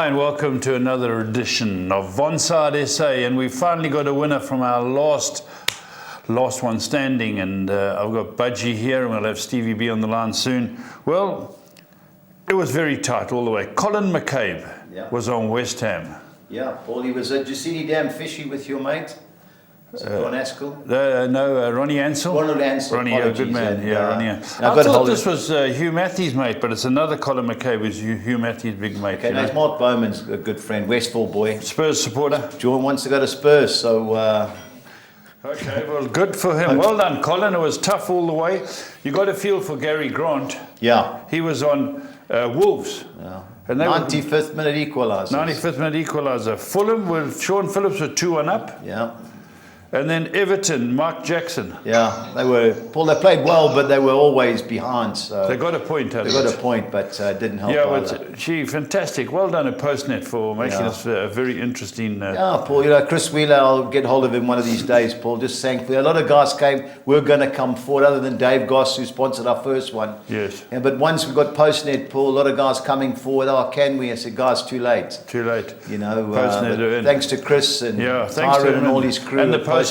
And welcome to another edition of Vonside SA, and we finally got a winner from our last one standing, and I've got Budgie here, and we'll have Stevie B on the line soon. Well, it was very tight all the way. Colin McCabe was on West Ham. Yeah, Paul, he was at Jussini Dam Fishy with your mate. Ron Askell? No, Ronnie Ansell. Ronald Ansell. Ronnie, a good man. Ronnie. I thought this was Hugh Matthews' mate, but it's another Colin McCabe who's Hugh Matthews' big mate. Okay, now Mark Bowman's a good friend, Westville boy. Spurs supporter. John wants to go to Spurs, so... Okay, well, good for him. Well done, Colin. It was tough all the way. You got a feel for Gary Grant. Yeah. He was on Wolves. Yeah. And 95th minute equaliser. 95th minute equaliser. Fulham with Sean Phillips were 2-1 up. Yeah. And then Everton, Mark Jackson. Yeah, they played well, but they were always behind. So they got a point. They got a point, but didn't help. Yeah, well, fantastic. Well done at Postnet for making this a very interesting. Yeah, Paul. Chris Wheeler, I'll get hold of him one of these days. Paul, just thankfully, a lot of guys came. We're going to come forward, other than Dave Goss, who sponsored our first one. Yes. Yeah, but once we got Postnet, Paul, a lot of guys coming forward. Oh, can we? I said, guys, too late. Too late. Postnet. Thanks to Chris and Tyron and all his crew and the Postman.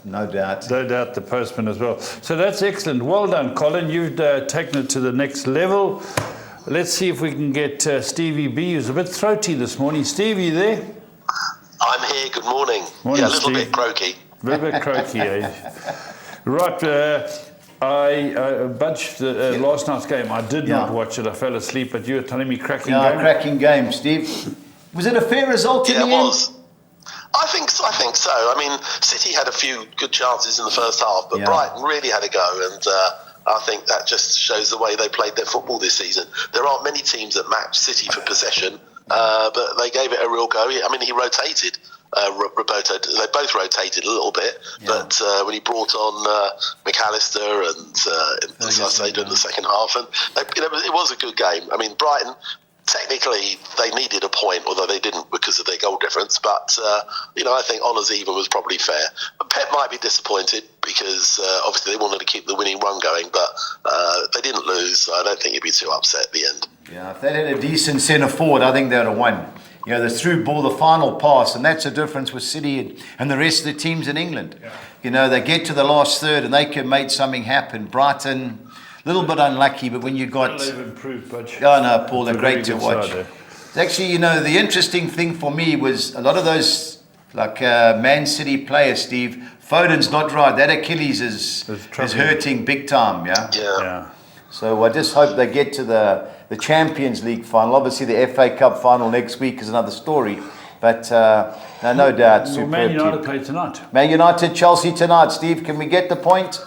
No doubt. No doubt the Postman as well. So that's excellent. Well done, Colin. You've taken it to the next level. Let's see if we can get Stevie B, who's a bit throaty this morning. Stevie, you there? I'm here. Good morning. Morning, a little Steve. bit croaky. A little bit croaky, Right. I budged last night's game. I did not watch it. I fell asleep, but you were telling me cracking game. Cracking game, Steve. Was it a fair result in the end? Yeah, it was. I think so. I mean, City had a few good chances in the first half, but Brighton really had a go, and I think that just shows the way they played their football this season. There aren't many teams that match City for possession, but they gave it a real go. I mean, he rotated. Roberto, they both rotated a little bit, but when he brought on McAllister and as I say, in the second half, and it was a good game. I mean, Brighton. Technically, they needed a point, although they didn't because of their goal difference. But, I think honours even was probably fair. But Pep might be disappointed because, obviously, they wanted to keep the winning run going. But they didn't lose, so I don't think he'd be too upset at the end. Yeah, if they had a decent centre forward, I think they would have won. The through ball, the final pass, and that's the difference with City and the rest of the teams in England. Yeah. They get to the last third and they can make something happen. Brighton... little bit unlucky, but when you got... They've improved, Budgie. Oh, no, Paul, they're great to watch. Actually, the interesting thing for me was a lot of those, like Man City players, Steve, Foden's not right. That Achilles is hurting big time, Yeah. So I just hope they get to the Champions League final. Obviously, the FA Cup final next week is another story. But no doubt, superb Man United team. play tonight. Man United, Chelsea tonight. Steve, can we get the point?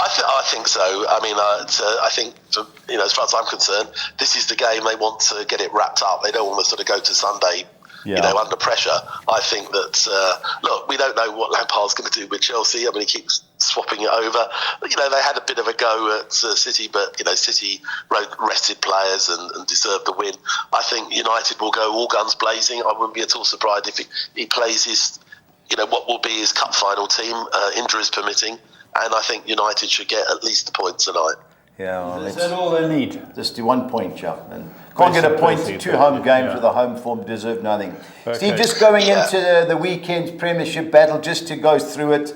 I think so. I mean, I think, as far as I'm concerned, this is the game they want to get it wrapped up. They don't want to sort of go to Sunday, under pressure. I think that, look, we don't know what Lampard's going to do with Chelsea. I mean, he keeps swapping it over. They had a bit of a go at City, but, City rested players and deserved the win. I think United will go all guns blazing. I wouldn't be at all surprised if he plays his, what will be his cup final team, injuries permitting. And I think United should get at least a point tonight. Yeah, is that all they need? Just do 1 point, Chuck. And can't get a point. 2 home games with a home form, deserve nothing. Okay. Steve, just going into the weekend's Premiership battle, just to go through it.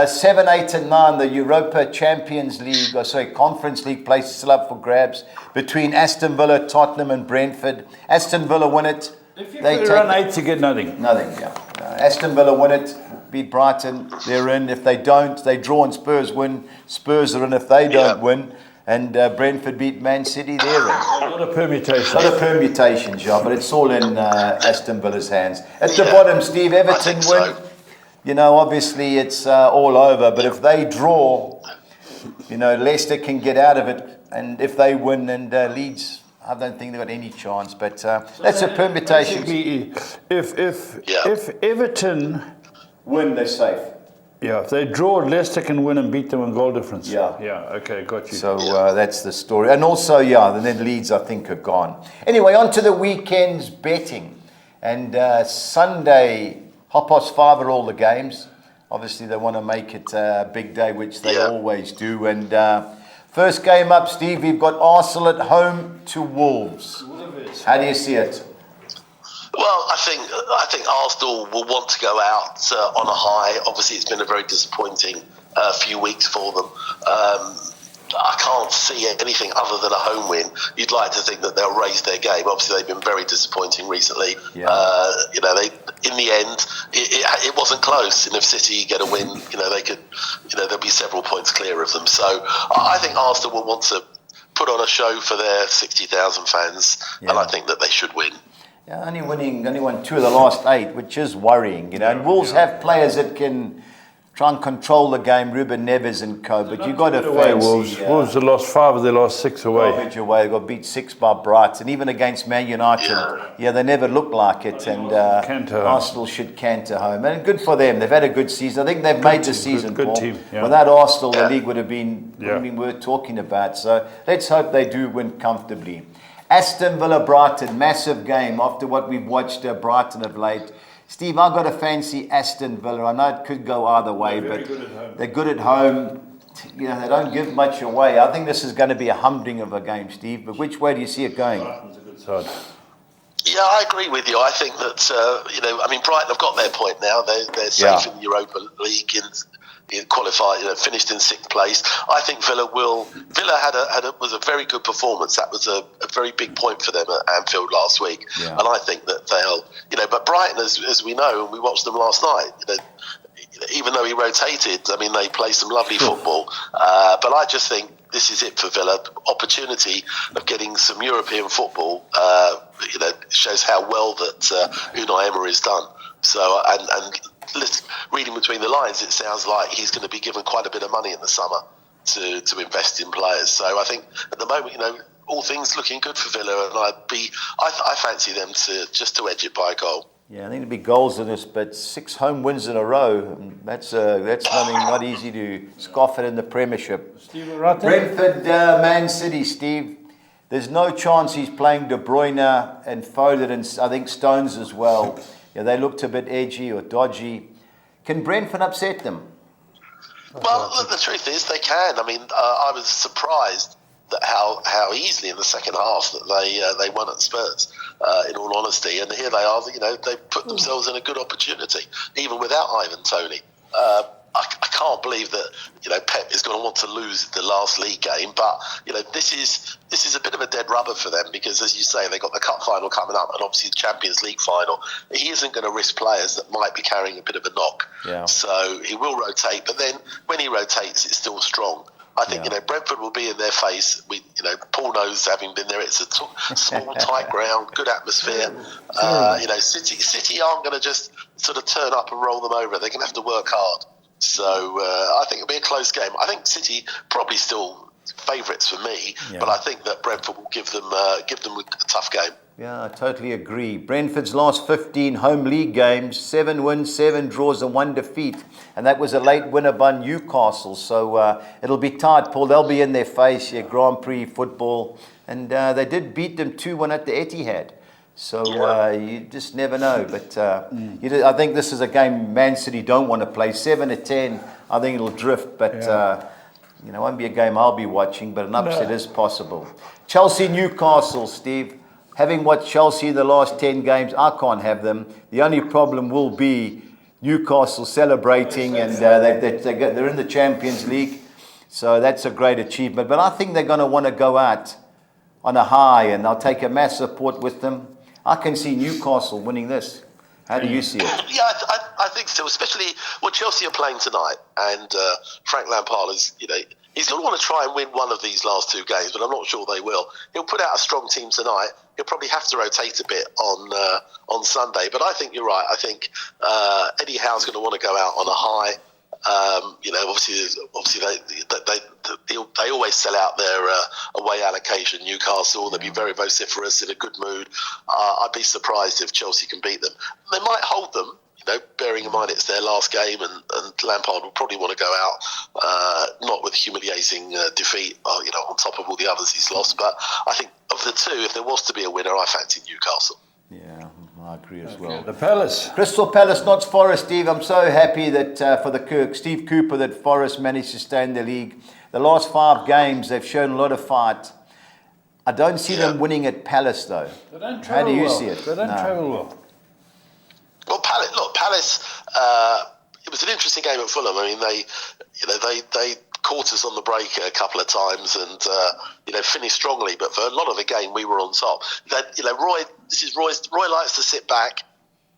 7, 8 and 9, the Europa Champions League, Conference League places still up for grabs between Aston Villa, Tottenham and Brentford. Aston Villa win it. If you run 8 to get nothing. Nothing, Aston Villa win it. Beat Brighton, they're in. If they don't, they draw and Spurs win. Spurs are in if they don't win. And Brentford beat Man City, they're in. A lot of permutations. But it's all in Aston Villa's hands. At the bottom, Steve, Everton win. Obviously it's all over. But if they draw, Leicester can get out of it. And if they win, and Leeds, I don't think they've got any chance. But that's a permutation. If Everton... win, they're safe. Yeah, if they draw, Leicester can win and beat them on goal difference. Yeah. Okay, got you. So that's the story. And also, and then Leeds, I think, are gone. Anyway, on to the weekend's betting. And Sunday, 5:30 are all the games. Obviously, they want to make it a big day, which they always do. And first game up, Steve, we've got Arsenal at home to Wolves. Budgies. How do you see it? Well, I think Arsenal will want to go out on a high. Obviously, it's been a very disappointing few weeks for them. I can't see anything other than a home win. You'd like to think that they'll raise their game. Obviously, they've been very disappointing recently. Yeah. In the end, it wasn't close. And if City get a win, they could, there'll be several points clear of them. So I think Arsenal will want to put on a show for their 60,000 fans, and I think that they should win. Yeah, only won 2 of the last 8, which is worrying. And Wolves have players that can try and control the game, Ruben Neves and co. But you've got to fancy Wolves have lost 5 of their last 6 away. Garbage away. They got beat 6 by Brighton. Even against Man United, they never looked like it. And Arsenal should canter home. And good for them. They've had a good season. I think they've made the season. Good team. Yeah. Without Arsenal, the league would have been worth talking about. So let's hope they do win comfortably. Aston Villa Brighton, massive game after what we've watched Brighton of late. Steve, I've got to fancy Aston Villa. I know it could go either way, but they're good at home. They don't give much away. I think this is going to be a humding of a game, Steve. But which way do you see it going? Brighton's a good side. Yeah, I agree with you. I think that Brighton have got their point now. They're safe in the Europa League and qualified. Finished in 6th place. I think Villa was a very good performance. That was a very big point for them at Anfield last week, and I think that they'll. But Brighton, as we know, and we watched them last night. Even though he rotated, they play some lovely football. But I just think this is it for Villa. Opportunity of getting some European football. Shows how well that Unai Emery has done. So and reading between the lines, it sounds like he's going to be given quite a bit of money in the summer to invest in players. So I think at the moment, all things looking good for Villa, and I fancy them to edge it by a goal. Yeah, I think there'll be goals in this, but 6 home wins in a row. That's not easy to scoff at in the Premiership. Steve, right there. Brentford, Man City, Steve. There's no chance he's playing De Bruyne and Foden, and I think Stones as well. They looked a bit edgy or dodgy. Can Brentford upset them? Well, look, the truth is they can. I was surprised that how easily in the second half that they won at Spurs. In all honesty, and here they are. They put themselves in a good opportunity, even without Ivan Toney. I can't believe that Pep is going to want to lose the last league game, but this is a bit of a dead rubber for them because, as you say, they got the cup final coming up and obviously the Champions League final. He isn't going to risk players that might be carrying a bit of a knock, so he will rotate. But then when he rotates, it's still strong. I think Brentford will be in their face. Paul knows, having been there, it's a small, tight ground, good atmosphere. City aren't going to just sort of turn up and roll them over. They're going to have to work hard. So I think it'll be a close game. I think City probably still favourites for me, but I think that Brentford will give them a tough game. Yeah, I totally agree. Brentford's last 15 home league games, 7 wins, 7 draws and 1 defeat. And that was a late winner by Newcastle. So it'll be tight, Paul. They'll be in their face, Grand Prix football. And they did beat them 2-1 at the Etihad. So you just never know. But I think this is a game Man City don't want to play. 7-10, I think it'll drift. But it won't be a game I'll be watching, but an upset is possible. Chelsea-Newcastle, Steve. Having watched Chelsea in the last 10 games, I can't have them. The only problem will be Newcastle celebrating, and they're in the Champions League. So that's a great achievement. But I think they're going to want to go out on a high, and they'll take a mass support with them. I can see Newcastle winning this. How do you see it? Yeah, I think so. Especially Chelsea are playing tonight, and Frank Lampard is, he's going to want to try and win one of these last 2 games, but I'm not sure they will. He'll put out a strong team tonight. He'll probably have to rotate a bit on Sunday, but I think you're right. I think Eddie Howe's going to want to go out on a high. Obviously they always sell out their away allocation. Newcastle, they'll be very vociferous, in a good mood. I'd be surprised if Chelsea can beat them. They might hold them, bearing in mind it's their last game, and Lampard will probably want to go out not with a humiliating defeat, on top of all the others he's lost. But I think of the 2, if there was to be a winner, I fancy Newcastle. Yeah, I agree as well. The Palace. Crystal Palace, not Forest, Steve. I'm so happy that for Steve Cooper that Forest managed to stay in the league. The last 5 games, they've shown a lot of fight. I don't see them winning at Palace, though. They don't How do you well. see it? They don't travel well. Well, Palace. It was an interesting game at Fulham. I mean, they caught us on the break a couple of times and finished strongly. But for a lot of the game, we were on top. Roy likes to sit back,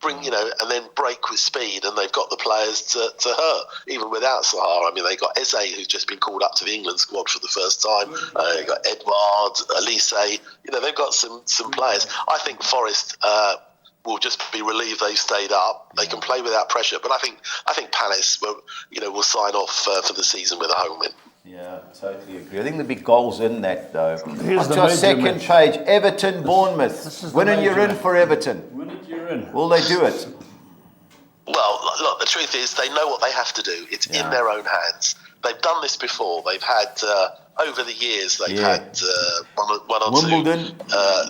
and then break with speed, and they've got the players to hurt, even without Sahar. I mean, they got Eze, who's just been called up to the England squad for the first time. They got Edouard, Elise. They've got some players. I think Forest will just be relieved they've stayed up. They can play without pressure, but I think Palace will sign off for the season with a home win. Yeah, totally agree. I think there'll be goals in that, though. Here's On to our second page, Everton, Bournemouth. Win and you're in for Everton. Win it, you're in. Will they do it? Well, look, the truth is they know what they have to do. It's in their own hands. They've done this before. They've had, over the years, they've had one or Wimbledon.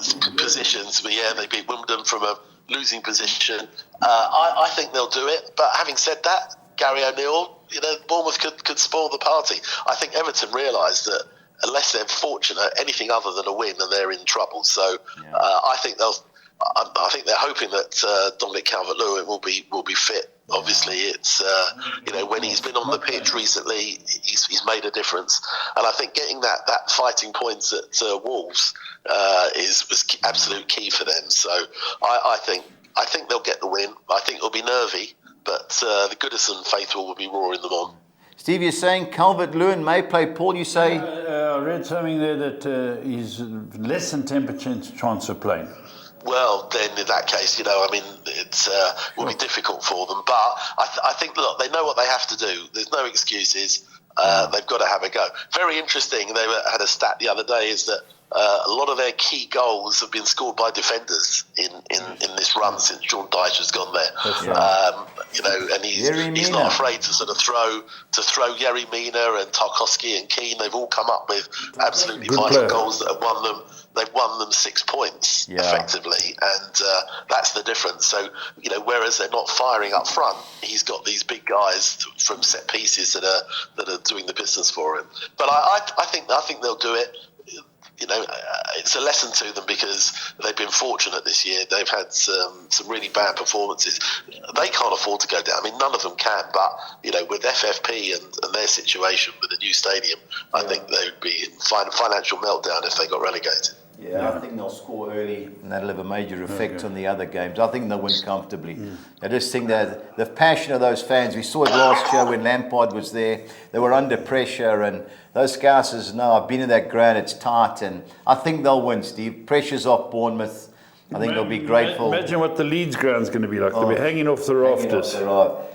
two positions. But they beat Wimbledon from a losing position. I think they'll do it. But having said that, Gary O'Neill, Bournemouth could spoil the party. I think Everton realised that unless they're fortunate, anything other than a win, and they're in trouble. So I think they're hoping that Dominic Calvert-Lewin will be fit. Obviously, it's when he's been on the pitch recently, he's made a difference, and I think getting that fighting points at Wolves was absolute key for them. So I think they'll get the win. I think it'll be nervy, but the Goodison faithful will be roaring them on. Steve, you're saying Calvert-Lewin may play. Paul, you say? I read something there that he's less than 10% chance of playing. Well, then in that case, it will be difficult for them. But I think, look, they know what they have to do. There's no excuses. They've got to have a go. Very interesting. They had a stat the other day is that a lot of their key goals have been scored by defenders in this run since Sean Dyche has gone there. And he's not afraid to sort of throw Yerry Mina and Tarkowski and Keane. They've all come up with absolutely vital goals that have won them. They've won them 6 points effectively, and that's the difference. So whereas they're not firing up front, he's got these big guys from set pieces that are doing the business for him. But I think they'll do it. It's a lesson to them because they've been fortunate this year. They've had some really bad performances. They can't afford to go down. I mean, none of them can. But with FFP and their situation with the new stadium, I think they would be in financial meltdown if they got relegated. Yeah, I think they'll score early, and that'll have a major effect on the other games. I think they'll win comfortably. I just think that the passion of those fans, we saw it last year when Lampard was there. They were under pressure, and those Scousers know, I've been in that ground, it's tight, and I think they'll win, Steve. Pressure's off Bournemouth. I think they'll be grateful. Imagine what the Leeds ground's going to be like. They'll be hanging off the rafters.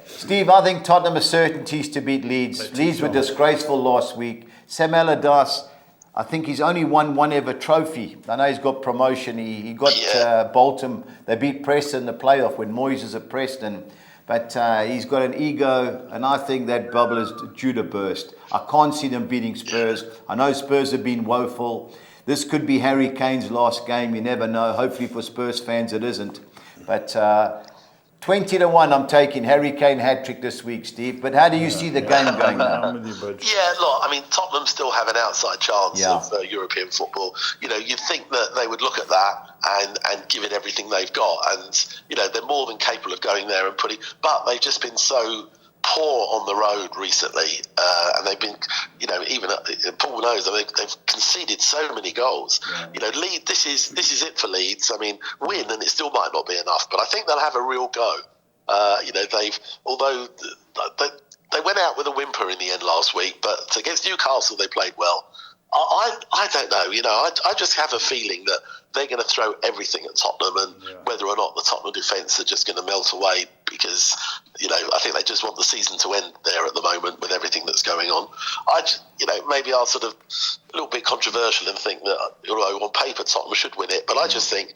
Steve, I think Tottenham are certainties to beat Leeds. Leeds were disgraceful last week. Sam Allardyce, I think he's only won one ever trophy. I know he's got promotion. He got Bolton. They beat Preston in the playoff when Moyes is at Preston. But he's got an ego, and I think that bubble is due to burst. I can't see them beating Spurs. I know Spurs have been woeful. This could be Harry Kane's last game. You never know. Hopefully for Spurs fans it isn't. But 20-1, I'm taking Harry Kane hat-trick this week, Steve. But how do you see the game going now? Look, I mean, Tottenham still have an outside chance of European football. You'd think that they would look at that and give it everything they've got. And, they're more than capable of going there and but they've just been so poor on the road recently. And they've been, even Paul knows, I mean, they've conceded so many goals. Leeds, this is it for Leeds. I mean, win and it still might not be enough, but I think they'll have a real go. Although they went out with a whimper in the end last week, but against Newcastle they played well. I don't know. I just have a feeling that they're going to throw everything at Tottenham, and whether or not the Tottenham defence are just going to melt away because, I think they just want the season to end there at the moment with everything that's going on. Maybe I'll sort of a little bit controversial and think that, on paper Tottenham should win it, but I just think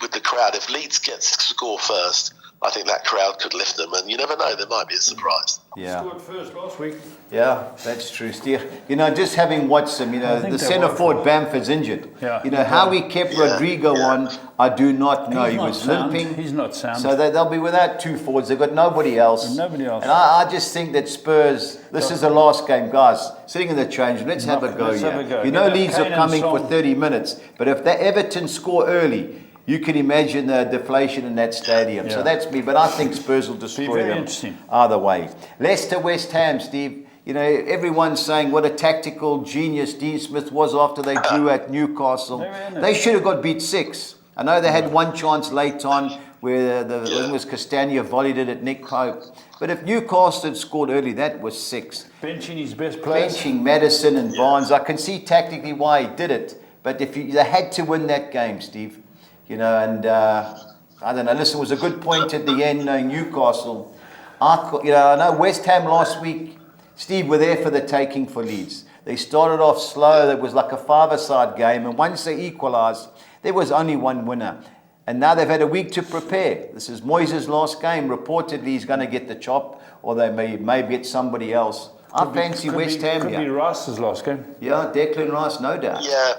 with the crowd, if Leeds gets to score first, I think that crowd could lift them, and you never know, there might be a surprise. Yeah. Scored first last week. Yeah, that's true, Steve. You know, just having watched them, the centre forward Bamford's injured. Yeah, how he kept Rodrigo on, I do not know. He was limping. He's not sound. So they'll be without two forwards. They've got nobody else. And I just think that Spurs, this is the last game, guys. Sitting in the change room, let's have a go here. Leeds are coming for 30 minutes. But if the Everton score early, you can imagine the deflation in that stadium. So that's me. But I think Spurs will destroy them either way. Leicester, West Ham, Steve. Everyone's saying what a tactical genius Dean Smith was after they drew at Newcastle. They should have got beat 6. I know they had one chance late on where it was Castagna volleyed it at Nick Pope. But if Newcastle had scored early, that was 6. Benching his best players. Benching Maddison and Barnes. I can see tactically why he did it. But they had to win that game, Steve. I don't know. Listen, it was a good point at the end, Newcastle. I know West Ham last week, Steve, were there for the taking for Leeds. They started off slow. It was like a five-a-side game. And once they equalised, there was only one winner. And now they've had a week to prepare. This is Moyes' last game. Reportedly, he's going to get the chop, or they may get somebody else. I fancy West Ham here. Could be Rice's last game. Yeah, Declan Rice, no doubt. Yeah.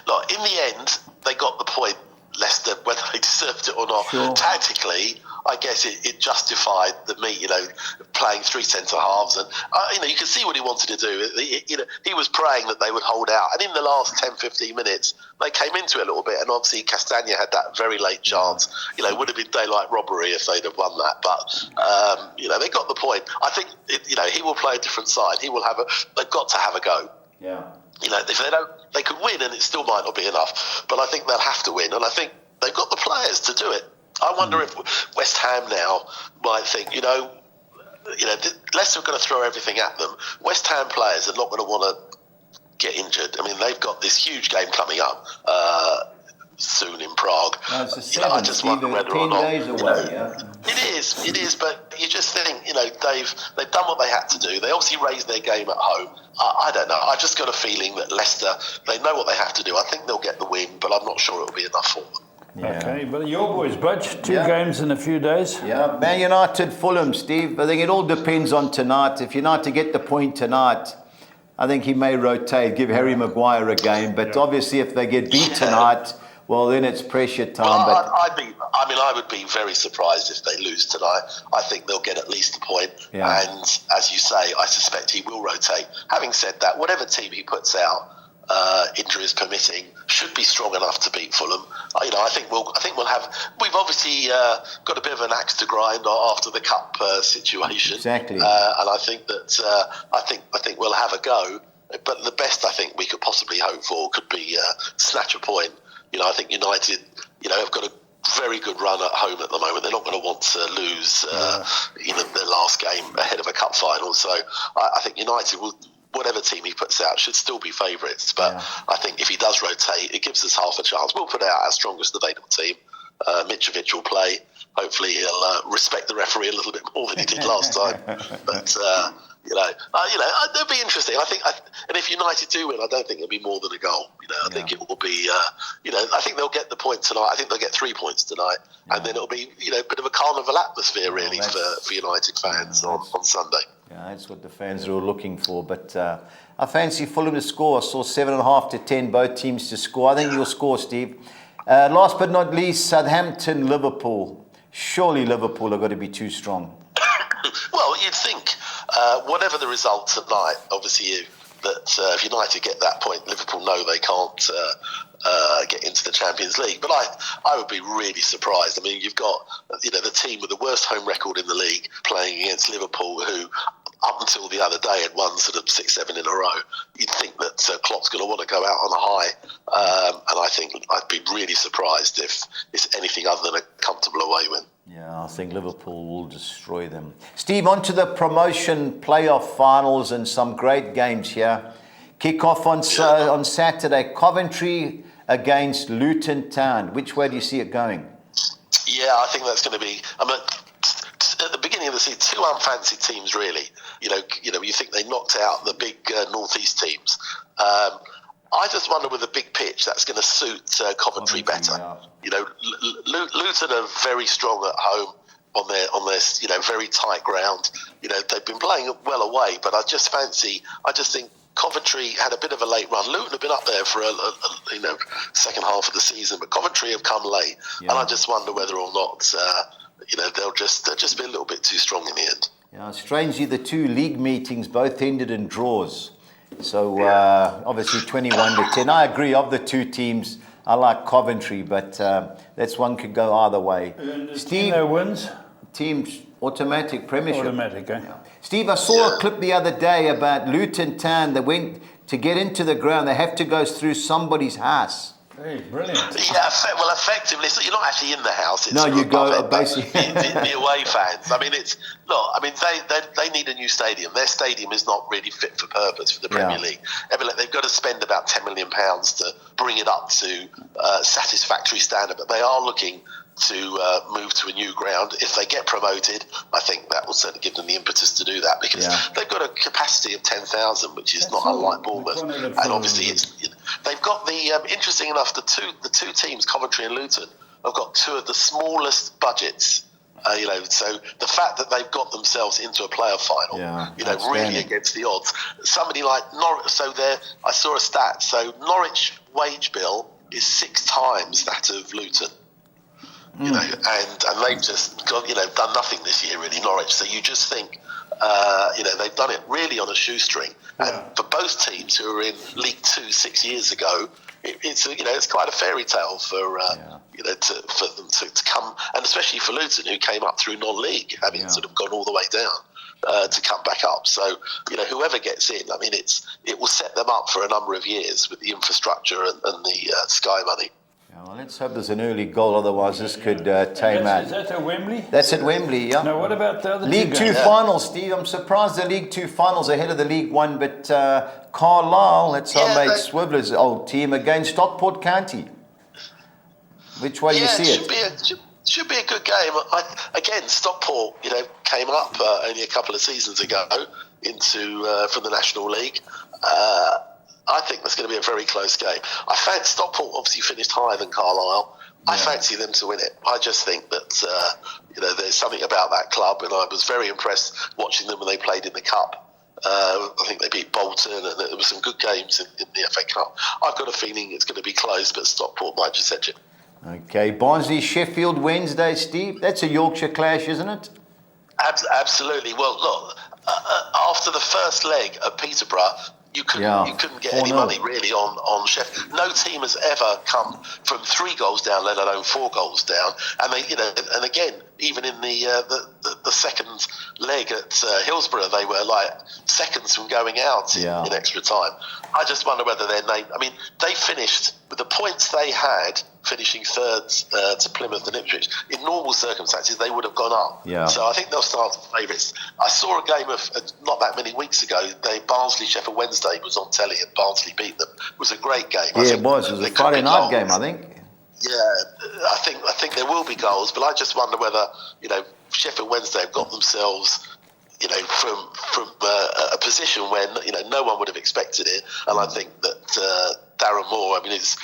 Look, in the end, they got the point, Leicester, whether they deserved it or not. Sure. Tactically, I guess it justified playing 3 centre halves, and you can see what he wanted to do. He was praying that they would hold out, and in the last 10-15 minutes, they came into it a little bit, and obviously Castagna had that very late chance. Would have been daylight robbery if they'd have won that, but they got the point. I think he will play a different side. They've got to have a go. Yeah. If they don't, they could win, and it still might not be enough. But I think they'll have to win, and I think they've got the players to do it. I wonder if West Ham now might think, Leicester are going to throw everything at them. West Ham players are not going to want to get injured. I mean, they've got this huge game coming up soon in Prague. No, it's the 7th, I just wonder whether 10 or not. days away, yeah. It is, but you just think, they've done what they had to do. They obviously raised their game at home. I don't know. I just got a feeling that Leicester, they know what they have to do. I think they'll get the win, but I'm not sure it'll be enough for them. Yeah. Okay, but your boys, Budge, 2 games in a few days. Yeah, Man United, Fulham, Steve. I think it all depends on tonight. If United get the point tonight, I think he may rotate, give Harry Maguire a game. But obviously, if they get beat tonight, well, then it's pressure time. Well, I would be very surprised if they lose tonight. I think they'll get at least a point. Yeah. And as you say, I suspect he will rotate. Having said that, whatever team he puts out, injuries permitting, should be strong enough to beat Fulham. I think we'll have. We've obviously got a bit of an axe to grind after the cup situation. Exactly. And I think that I think we'll have a go. But the best I think we could possibly hope for could be snatch a point. I think United, have got a very good run at home at the moment. They're not going to want to lose their last game ahead of a cup final. So I think United will. Whatever team he puts out should still be favourites, but I think if he does rotate, it gives us half a chance. We'll put out our strongest available team. Mitrovic will play. Hopefully, he'll respect the referee a little bit more than he did last time. But it'll be interesting. I think, and if United do win, I don't think it'll be more than a goal. I think it will be. I think they'll get the point tonight. I think they'll get 3 points tonight, and then it'll be a bit of a carnival atmosphere really for United fans on Sunday. Yeah, that's what the fans are all looking for. But I fancy Fulham to score. I saw 7.5 to 10, both teams to score. I think you'll score, Steve. Last but not least, Southampton, Liverpool. Surely Liverpool are going to be too strong. Well, you'd think, whatever the result tonight, obviously, that if United get that point, Liverpool know they can't get into the Champions League. But I would be really surprised. I mean, you've got the team with the worst home record in the league playing against Liverpool, who up until the other day had won sort of 6-7 in a row. You'd think that Klopp's going to want to go out on a high, and I think I'd be really surprised if it's anything other than a comfortable away win. Yeah, I think Liverpool will destroy them. Steve, on to the promotion playoff finals and some great games here. Kick off on Saturday. Coventry against Luton Town. Which way do you see it going? Yeah, I think that's going to be. At the beginning of the season, 2 unfancied teams, really. You think they knocked out the big northeast teams. I just wonder with a big pitch that's going to suit Coventry better. Yeah. You know, Luton are very strong at home on their very tight ground. You know, they've been playing well away, but I just think Coventry had a bit of a late run. Luton have been up there for a second half of the season, but Coventry have come late, and I just wonder whether or not they'll just be a little bit too strong in the end. Yeah, strangely, the two league meetings both ended in draws. So obviously 21-10. I agree, of the two teams, I like Coventry, but that's one could go either way. Steve wins. Teams automatic premiership. Automatic, eh? Yeah. Steve, I saw a clip the other day about Luton Town. They went to get into the ground. They have to go through somebody's house. Hey, brilliant. Yeah, effectively, so you're not actually in the house. It's No, you go it, basically. the away fans. I mean, they need a new stadium. Their stadium is not really fit for purpose for the Premier League. They've got to spend about £10 million to bring it up to satisfactory standard, but they are looking to move to a new ground. If they get promoted, I think that will certainly give them the impetus to do that, because they've got a capacity of 10,000, which is not unlike Bournemouth. And obviously, they've got the interesting enough, the two teams, Coventry and Luton, have got two of the smallest budgets. So the fact that they've got themselves into a playoff final, really against the odds. Somebody like Norwich. I saw a stat. So Norwich wage bill is 6 times that of Luton. And they've just done nothing this year, really, Norwich. So you just think, they've done it really on a shoestring. And for both teams who were in League Two 6 years ago, it's quite a fairy tale for them to come, and especially for Luton, who came up through non-league, having sort of gone all the way down to come back up. So whoever gets in, I mean, it will set them up for a number of years with the infrastructure and the Sky money. Yeah, well, let's hope there's an early goal, otherwise this could tame out. Is that at Wembley? That's at Wembley, yeah. Now, what about the other League Two finals, Steve? I'm surprised the League Two finals ahead of the League One, but Carlisle, that's our mate Swibbler's old team, against Stockport County. Which way do you see it? Should be a good game. Again, Stockport, came up only a couple of seasons ago from the National League. I think that's going to be a very close game. I fancy Stockport obviously finished higher than Carlisle. I fancy them to win it. I just think that there's something about that club, and I was very impressed watching them when they played in the Cup. I think they beat Bolton, and there were some good games in the FA Cup. I've got a feeling it's going to be close, but Stockport might just edge it. Okay, Barnsley, Sheffield, Wednesday, Steve. That's a Yorkshire clash, isn't it? Absolutely. Well, look, after the first leg at Peterborough, you couldn't get any money really on Sheffield. No team has ever come from 3 goals down, let alone 4 goals down. And they, and again, even in the second leg at Hillsborough, they were like seconds from going out in extra time. I just wonder whether their name. I mean, they finished with the points they had, finishing third to Plymouth and Ipswich. In normal circumstances, they would have gone up. Yeah. So I think they'll start as favourites. I saw a game of not that many weeks ago. Barnsley Sheffield Wednesday was on telly, and Barnsley beat them. It was a great game. Yeah, it was. It was a Friday night game, I think. Yeah, I think there will be goals, but I just wonder whether Sheffield Wednesday have got themselves from a position where no one would have expected it, and I think that Darren Moore, I mean, he's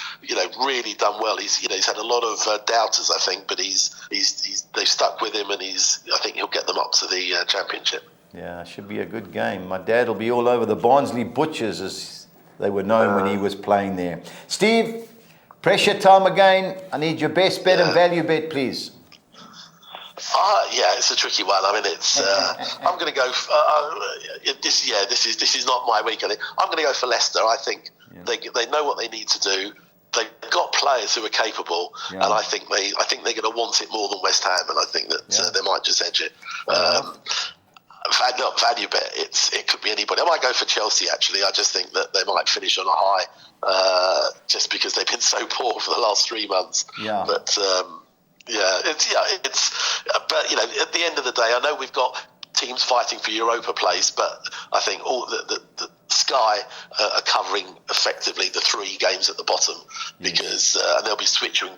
really done well. He's had a lot of doubters, I think, but they've stuck with him, and I think he'll get them up to the Championship. Yeah, should be a good game. My dad will be all over the Barnsley Butchers, as they were known when he was playing there. Steve, pressure time again. I need your best bet and value bet, please. It's a tricky one. I mean, it's. I'm going to go. This is not my week. I'm going to go for Leicester. I think they know what they need to do. They've got players who are capable, and I think they're going to want it more than West Ham, and I think that they might just edge it. Value bet. It could be anybody. I might go for Chelsea. Actually, I just think that they might finish on a high, just because they've been so poor for the last 3 months. Yeah. But. But at the end of the day, I know we've got teams fighting for Europa place, but I think all the Sky are covering effectively the 3 games at the bottom, because and they'll be switching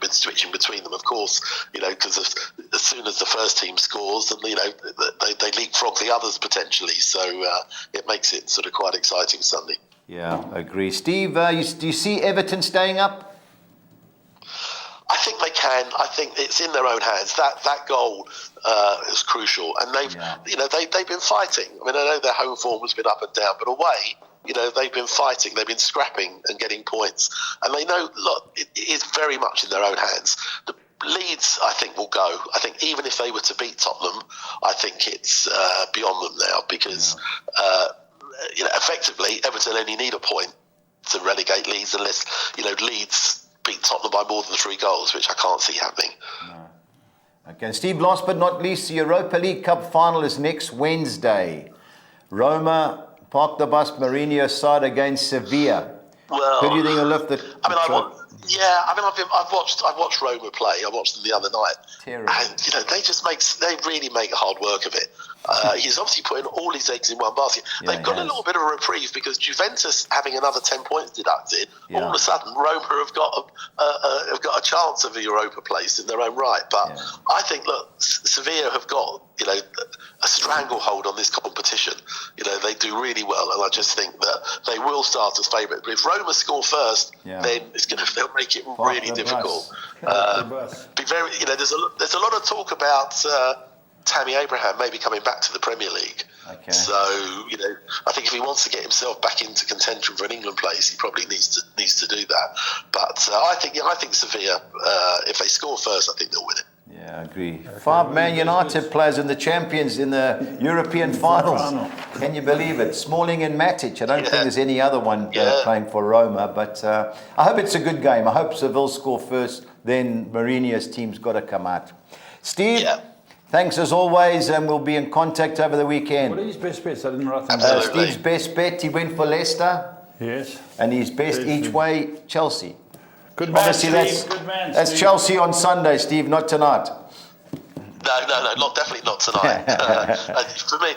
between them, of course, because as soon as the first team scores, then they leapfrog the others potentially, so it makes it sort of quite exciting Sunday. Yeah, I agree. Steve, do you see Everton staying up? I think they can. I think it's in their own hands. That goal is crucial, and they've been fighting. I mean, I know their home form has been up and down, but away, they've been fighting. They've been scrapping and getting points, and they know. Look, it is very much in their own hands. The Leeds, I think, will go. I think even if they were to beat Tottenham, I think it's beyond them now because effectively Everton only need a point to relegate Leeds unless Leeds beat Tottenham by more than 3 goals, which I can't see happening. No. Okay, Steve, last but not least, the Europa League Cup final is next Wednesday. Roma park the bus, Mourinho's side against Sevilla. Well, who do you think will lift the I've watched Roma play. I watched them the other night. Terrible. And they really make hard work of it. He's obviously putting all his eggs in one basket. They've got a little bit of a reprieve because Juventus having another 10 points deducted, all of a sudden Roma have got a chance of a Europa place in their own right. But I think, look, Sevilla have got a stranglehold on this competition. They do really well, and I just think that they will start as favourites. But if Roma score first, then they'll make it really difficult. Be very, there's a lot of talk about Tammy Abraham maybe coming back to the Premier League. Okay. So I think if he wants to get himself back into contention for an England place, he probably needs to do that. But I think Sevilla, if they score first, I think they'll win it. Yeah, I agree. 5 Man United players in the champions in the European finals. Can you believe it? Smalling and Matic. I don't think there's any other one playing for Roma, but I hope it's a good game. I hope Seville score first, then Mourinho's team's got to come out. Steve, thanks as always, and we'll be in contact over the weekend. What are his best bets? I didn't write them down. Steve's best bet, he went for Leicester. Yes. And his best each way, Chelsea. Good man, Obviously, Steve. Good man, that's Steve. Chelsea on Sunday, Steve, not tonight. No, definitely not tonight. For me,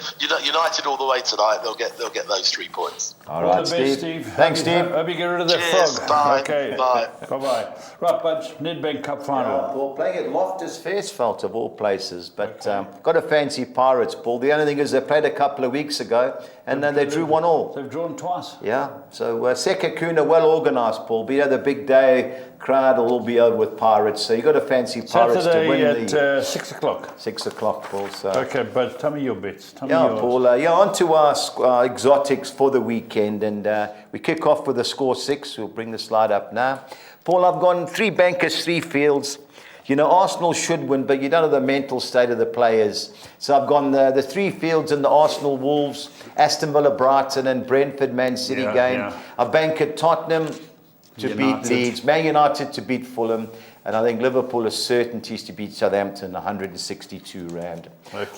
United all the way tonight. They'll get those 3 points. All right, the best, Steve. Thanks, Steve. Hope you get rid of that Cheers, frog. bye. Okay. Bye. Bye-bye. Right, Budge, Nedbank Cup final. Paul, playing at Loftus Versfeld of all places, but got a fancy Pirates, Paul. The only thing is they played a couple of weeks ago and then they drew 1-1. They've drawn twice. Yeah, so Sekakuna well organised, Paul. But the big day crowd will all be over with Pirates. So you got a fancy Pirates Saturday to win at 6 o'clock. 6 o'clock, Paul. So. Okay, but tell me your bets. Tell me yours. Paul. On to our exotics for the weekend, and we kick off with the score 6. We'll bring the slide up now. Paul, I've gone 3 bankers, 3 fields. Arsenal should win, but you don't know the mental state of the players. So I've gone the 3 fields in the Arsenal Wolves, Aston Villa Brighton, and Brentford Man City game. Yeah. I've banked Tottenham to beat Leeds, Man United to beat Fulham, and I think Liverpool is certainties to beat Southampton 162 rand.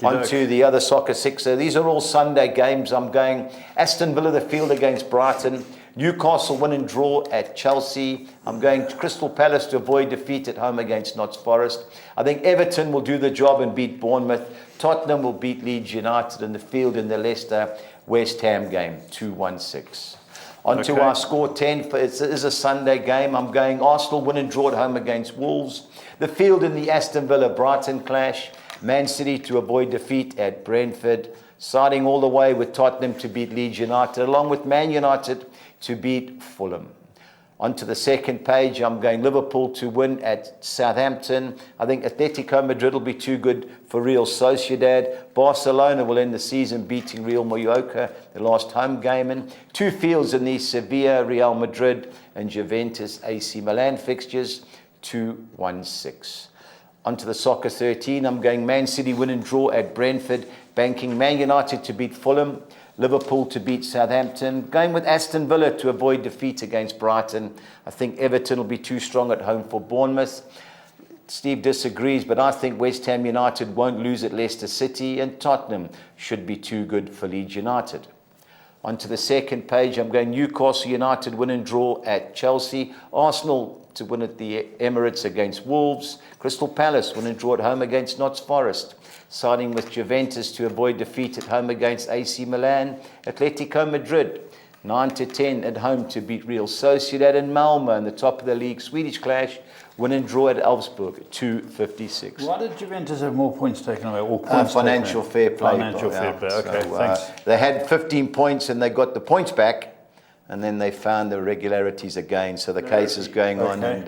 On to the other soccer 6. These are all Sunday games. I'm going Aston Villa the field against Brighton, Newcastle win and draw at Chelsea. I'm going Crystal Palace to avoid defeat at home against Notts Forest. I think Everton will do the job and beat Bournemouth. Tottenham will beat Leeds United in the field in the Leicester West Ham game, 2-1-6. On to our score 10. It is a Sunday game. I'm going Arsenal win and draw at home against Wolves. The field in the Aston Villa Brighton clash. Man City to avoid defeat at Brentford. Siding all the way with Tottenham to beat Leeds United, along with Man United to beat Fulham. On to the second page, I'm going Liverpool to win at Southampton. I think Atletico Madrid will be too good for Real Sociedad. Barcelona will end the season beating Real Mallorca, the last home game. And 2 fields in the Sevilla, Real Madrid, and Juventus AC Milan fixtures, 2-1-6. On to the soccer 13, I'm going Man City win and draw at Brentford, banking Man United to beat Fulham, Liverpool to beat Southampton, going with Aston Villa to avoid defeat against Brighton. I think Everton will be too strong at home for Bournemouth. Steve disagrees, but I think West Ham United won't lose at Leicester City, and Tottenham should be too good for Leeds United. On to the second page, I'm going Newcastle United win and draw at Chelsea, Arsenal to win at the Emirates against Wolves, Crystal Palace win and draw at home against Notts Forest, siding with Juventus to avoid defeat at home against AC Milan, Atletico Madrid 9-10 at home to beat Real Sociedad, and Malmö in the top of the league Swedish clash win and draw at Elfsborg 2-56. Why did Juventus have more points taken away? Or points financial fair play. Financial fair play. Okay, thanks. They had 15 points and they got the points back. and then they found the irregularities again. So the case is going on. And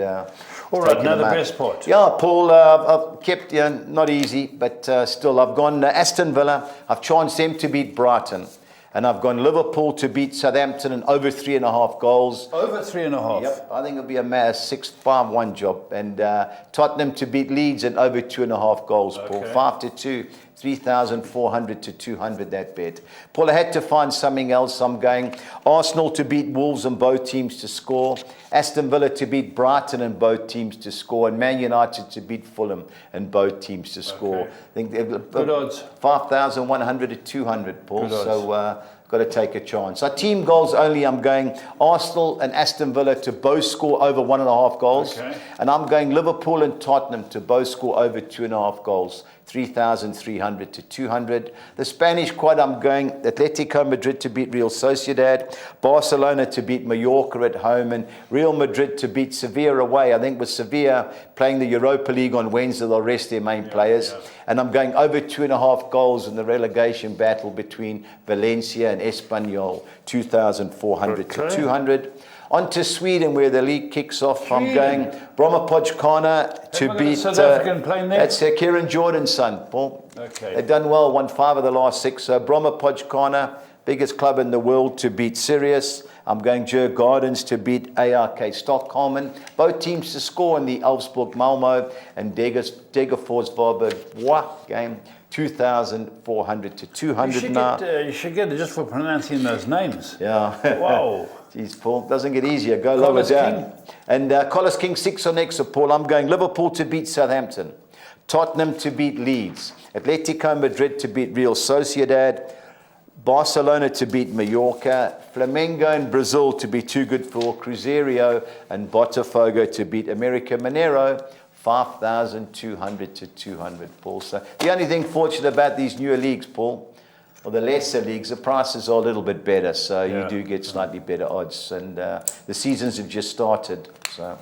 all right, now the best part. Yeah, Paul, I've kept, not easy, but still, I've gone Aston Villa. I've chanced them to beat Brighton. And I've gone Liverpool to beat Southampton and over 3.5 goals. Over 3.5? Yep, I think it'll be a 6-5-1 job. And Tottenham to beat Leeds and over 2.5 goals, Paul. 5-2, 3,400 to 200, that bet. Paul, I had to find something else. I'm going Arsenal to beat Wolves and both teams to score. Aston Villa to beat Brighton and both teams to score. And Man United to beat Fulham and both teams to score. I think good odds. 5,100 to 200, Paul. Good odds. So got to take a chance. So team goals only, I'm going Arsenal and Aston Villa to both score over 1.5 goals. Okay. And I'm going Liverpool and Tottenham to both score over 2.5 goals. 3,300 to 200. The Spanish quad, I'm going Atletico Madrid to beat Real Sociedad, Barcelona to beat Mallorca at home, and Real Madrid to beat Sevilla away. I think with Sevilla playing the Europa League on Wednesday, they'll rest their main players. And I'm going over 2.5 goals in the relegation battle between Valencia and Espanyol, 2,400 to 200. On to Sweden, where the league kicks off. I'm going Brommapojkarna to beat... South African playing there? That's Kieran Jordan's son, Paul. Okay. They've done well, won 5 of the last 6. So Brommapojkarna, biggest club in the world, to beat Sirius. I'm going Djurgårdens to beat ARK Stockholm. Both teams to score in the Elfsborg Malmo and Degerfors Varberg game. 2,400 to 200 now. You should get it just for pronouncing those names. Yeah. Wow. Jeez, Paul, doesn't get easier. Go lower down. And Collis King 6 on extra, Paul. I'm going Liverpool to beat Southampton. Tottenham to beat Leeds. Atletico Madrid to beat Real Sociedad. Barcelona to beat Mallorca. Flamengo in Brazil to be too good for Cruzeiro. And Botafogo to beat America Mineiro. 5,200 to 200, Paul. So the only thing fortunate about these newer leagues, Paul, or the lesser leagues, the prices are a little bit better. So you do get slightly better odds. And the seasons have just started. So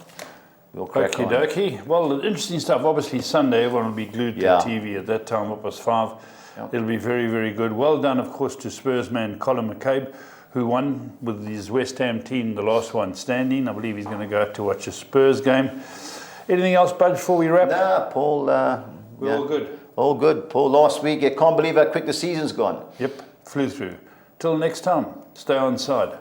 we'll crack on. Okie dokie. Well, interesting stuff. Obviously, Sunday, everyone will be glued to the TV at that time. It was 5. Yep. It'll be very, very good. Well done, of course, to Spurs man Colin McCabe, who won with his West Ham team, the last one standing. I believe he's going to go out to watch a Spurs game. Anything else, Budge, before we wrap? Nah, Paul. We're all good. All good. Paul, last week, I can't believe how quick the season's gone. Yep, flew through. Till next time, stay on side.